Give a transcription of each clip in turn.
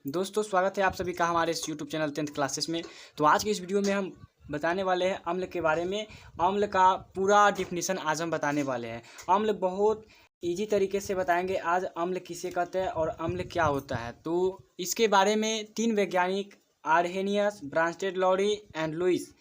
दोस्तों स्वागत है आप सभी का हमारे इस यूट्यूब चैनल 10th क्लासेस में। तो आज की इस वीडियो में हम बताने वाले हैं अम्ल के बारे में। अम्ल का पूरा डिफिनीशन आज हम बताने वाले हैं। अम्ल बहुत इजी तरीके से बताएंगे आज अम्ल किसे कहते हैं और अम्ल क्या होता है। तो इसके बारे में तीन वैज्ञानिक आर्हेनियस, ब्रांस्टेड-लॉरी एंड लुईस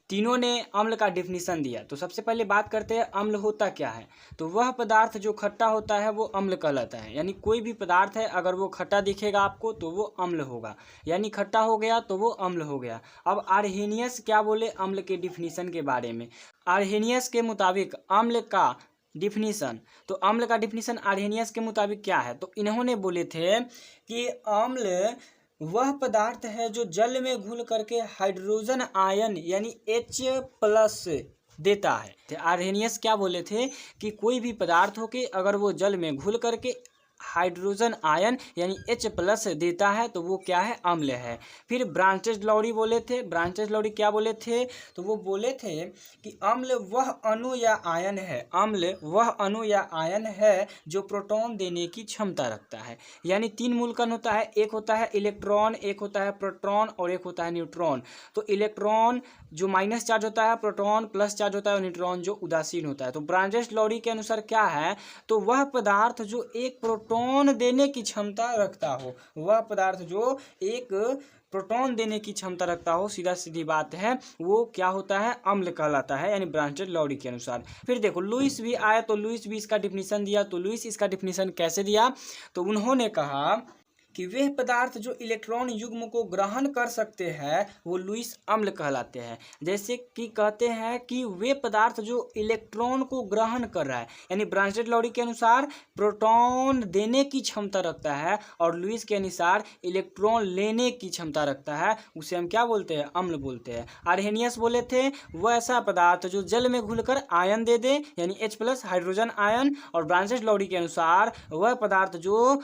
तीनों ने अम्ल का डिफिनीशन दिया। तो सबसे पहले बात करते हैं अम्ल होता क्या है। तो वह पदार्थ जो खट्टा होता है वो अम्ल कहलाता है। यानी कोई भी पदार्थ है अगर वो खट्टा दिखेगा आपको तो वो अम्ल होगा, यानी खट्टा हो गया तो वो अम्ल हो गया। अब आर्हेनियस क्या बोले अम्ल के डिफिनीशन के बारे में। आर्हेनियस के मुताबिक अम्ल का डिफिनीशन, तो अम्ल का डिफिनीशन आर्हेनियस के मुताबिक क्या है। तो इन्होंने बोले थे कि अम्ल वह पदार्थ है जो जल में घुल करके हाइड्रोजन आयन यानी H+ देता है। तो आर्हेनियस क्या बोले थे कि कोई भी पदार्थ हो के अगर वो जल में घुल करके हाइड्रोजन आयन यानी H+ देता है तो वो क्या है, अम्ल है। फिर ब्रांस्टेड-लॉरी बोले थे, ब्रांस्टेड-लॉरी क्या बोले थे, तो वो बोले थे कि अम्ल वह अणु या आयन है, अम्ल वह अणु या आयन है जो प्रोटॉन देने की क्षमता रखता है। यानी तीन मूल कण होता है, एक होता है इलेक्ट्रॉन, एक होता है प्रोटॉन और एक होता है न्यूट्रॉन। तो इलेक्ट्रॉन जो माइनस चार्ज होता है, प्रोटॉन प्लस चार्ज होता है और न्यूट्रॉन जो उदासीन होता है। तो ब्रांस्टेड-लॉरी के अनुसार क्या है, तो वह पदार्थ जो एक प्रोटॉन देने की क्षमता रखता हो, वह पदार्थ जो एक प्रोटॉन देने की क्षमता रखता हो, सीधा सीधी बात है, वो क्या होता है, अम्ल कहलाता है, यानी ब्रांस्टेड-लॉरी के अनुसार। फिर देखो लुईस भी आया तो लुईस भी इसका डिफिनीशन दिया। तो लुईस इसका डिफिनीशन कैसे दिया, तो उन्होंने कहा कि वे पदार्थ जो इलेक्ट्रॉन युग्म को ग्रहण कर सकते हैं वो लुईस अम्ल कहलाते हैं। जैसे कि कहते हैं कि वे पदार्थ जो इलेक्ट्रॉन को ग्रहण कर रहा है, यानी ब्रांस्टेड-लॉरी के अनुसार प्रोटॉन देने की क्षमता रखता है और लुईस के अनुसार इलेक्ट्रॉन लेने की क्षमता रखता है, उसे हम क्या बोलते हैं, अम्ल बोलते हैं। आर्हेनियस बोले थे वह ऐसा पदार्थ जो जल में घुलकर आयन दे दे यानी H+ हाइड्रोजन आयन, और ब्रांस्टेड-लॉरी के अनुसार वह पदार्थ जो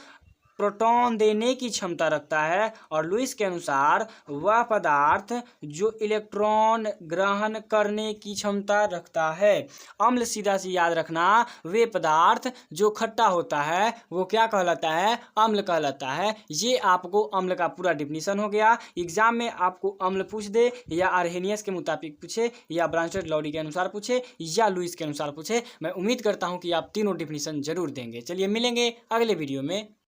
प्रोटॉन देने की क्षमता रखता है, और लुईस के अनुसार वह पदार्थ जो इलेक्ट्रॉन ग्रहण करने की क्षमता रखता है। अम्ल सीधा सी याद रखना, वे पदार्थ जो खट्टा होता है वो क्या कहलाता है, अम्ल कहलाता है। ये आपको अम्ल का पूरा डिफिनीशन हो गया। एग्जाम में आपको अम्ल पूछ दे, या आर्हेनियस के मुताबिक पूछे, या ब्रांस्टेड-लॉरी के अनुसार पूछे, या लुईस के अनुसार पूछे, मैं उम्मीद करता हूँ कि आप तीनों डिफिनीशन जरूर देंगे। चलिए मिलेंगे अगले वीडियो में।